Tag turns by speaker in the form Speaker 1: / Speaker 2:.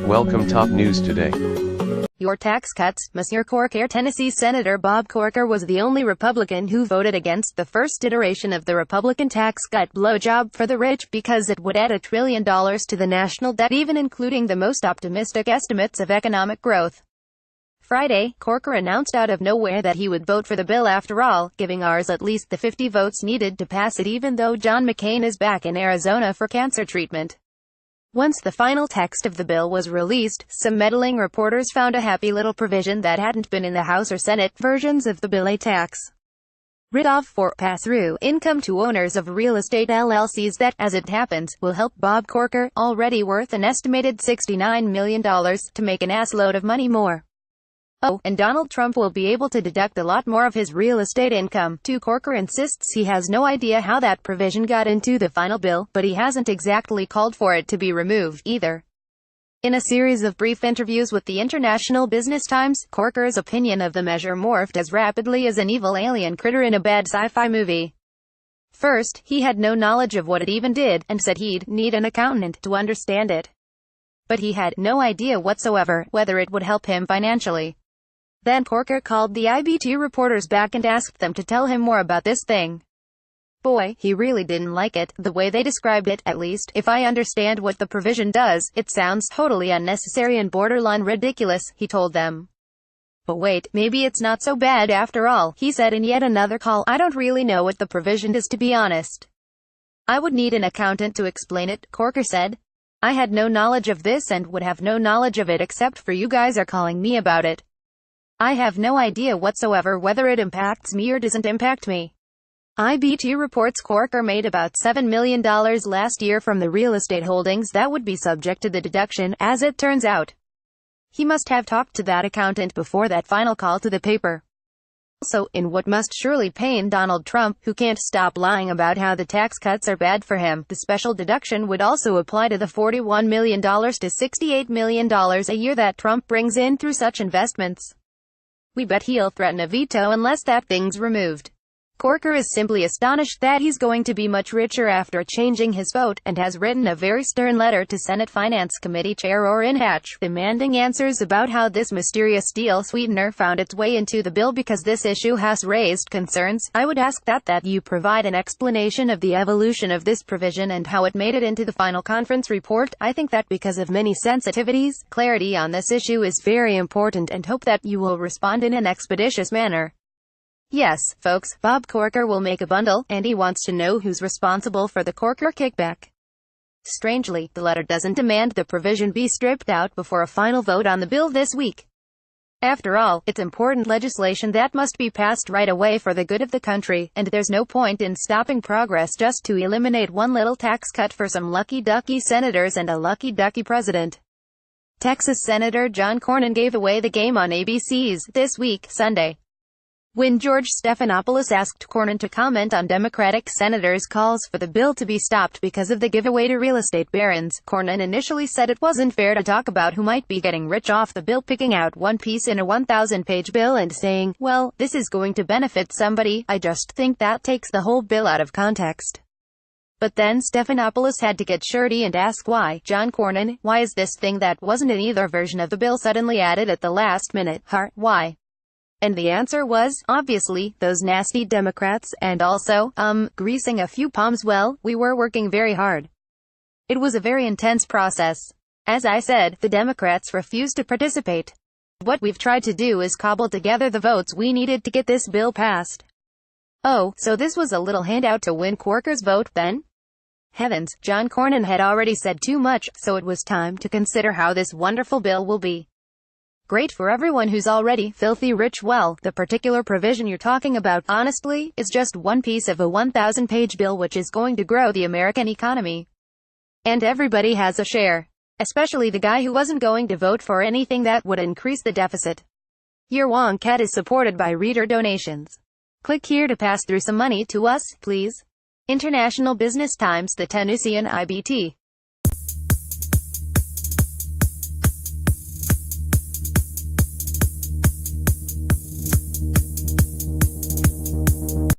Speaker 1: Welcome top news today.
Speaker 2: Your tax cuts. Monsieur Corcaire. Tennessee Senator Bob Corker was the only Republican who voted against the first iteration of the Republican tax cut blowjob for the rich because it would add $1 trillion to the national debt, even including the most optimistic estimates of economic growth. Friday, Corker announced out of nowhere that he would vote for the bill after all, giving ours at least the 50 votes needed to pass it, even though John McCain is back in Arizona for cancer treatment. Once the final text of the bill was released, some meddling reporters found a happy little provision that hadn't been in the House or Senate versions of the bill: a tax write-off for pass-through income to owners of real estate LLCs that, as it happens, will help Bob Corker, already worth an estimated $69 million, to make an assload of money more. Oh, and Donald Trump will be able to deduct a lot more of his real estate income, too. Corker insists he has no idea how that provision got into the final bill, but he hasn't exactly called for it to be removed, either. In a series of brief interviews with the International Business Times, Corker's opinion of the measure morphed as rapidly as an evil alien critter in a bad sci-fi movie. First, he had no knowledge of what it even did, and said he'd need an accountant to understand it. But he had no idea whatsoever whether it would help him financially. Then Corker called the IBT reporters back and asked them to tell him more about this thing. Boy, he really didn't like it, the way they described it. At least, if I understand what the provision does, it sounds totally unnecessary and borderline ridiculous, he told them. But wait, maybe it's not so bad after all, he said in yet another call. I don't really know what the provision is, to be honest. I would need an accountant to explain it, Corker said. I had no knowledge of this and would have no knowledge of it except for you guys are calling me about it. I have no idea whatsoever whether it impacts me or doesn't impact me. IBT reports Corker made about $7 million last year from the real estate holdings that would be subject to the deduction, as it turns out. He must have talked to that accountant before that final call to the paper. Also, in what must surely pain Donald Trump, who can't stop lying about how the tax cuts are bad for him, the special deduction would also apply to the $41 million to $68 million a year that Trump brings in through such investments. We bet he'll threaten a veto unless that thing's removed. Corker is simply astonished that he's going to be much richer after changing his vote, and has written a very stern letter to Senate Finance Committee Chair Orrin Hatch, demanding answers about how this mysterious deal sweetener found its way into the bill, because this issue has raised concerns. I would ask that you provide an explanation of the evolution of this provision and how it made it into the final conference report. I think that because of many sensitivities, clarity on this issue is very important, and hope that you will respond in an expeditious manner. Yes, folks, Bob Corker will make a bundle, and he wants to know who's responsible for the Corker kickback. Strangely, the letter doesn't demand the provision be stripped out before a final vote on the bill this week. After all, it's important legislation that must be passed right away for the good of the country, and there's no point in stopping progress just to eliminate one little tax cut for some lucky-ducky senators and a lucky-ducky president. Texas Senator John Cornyn gave away the game on ABC's This Week, Sunday, when George Stephanopoulos asked Cornyn to comment on Democratic senators' calls for the bill to be stopped because of the giveaway to real estate barons. Cornyn initially said it wasn't fair to talk about who might be getting rich off the bill, picking out one piece in a 1,000-page bill and saying, well, this is going to benefit somebody. I just think that takes the whole bill out of context. But then Stephanopoulos had to get shirty and ask why. John Cornyn, why is this thing that wasn't in either version of the bill suddenly added at the last minute? Why? And the answer was, obviously, those nasty Democrats, and also, greasing a few palms. Well, we were working very hard. It was a very intense process. As I said, the Democrats refused to participate. What we've tried to do is cobble together the votes we needed to get this bill passed. Oh, so this was a little handout to win Corker's vote, then? Heavens, John Cornyn had already said too much, so it was time to consider how this wonderful bill will be great for everyone who's already filthy rich. Well, the particular provision you're talking about, honestly, is just one piece of a 1,000-page bill which is going to grow the American economy. And everybody has a share. Especially the guy who wasn't going to vote for anything that would increase the deficit. Your Wonkat is supported by reader donations. Click here to pass through some money to us, please. International Business Times, the Tennessean IBT.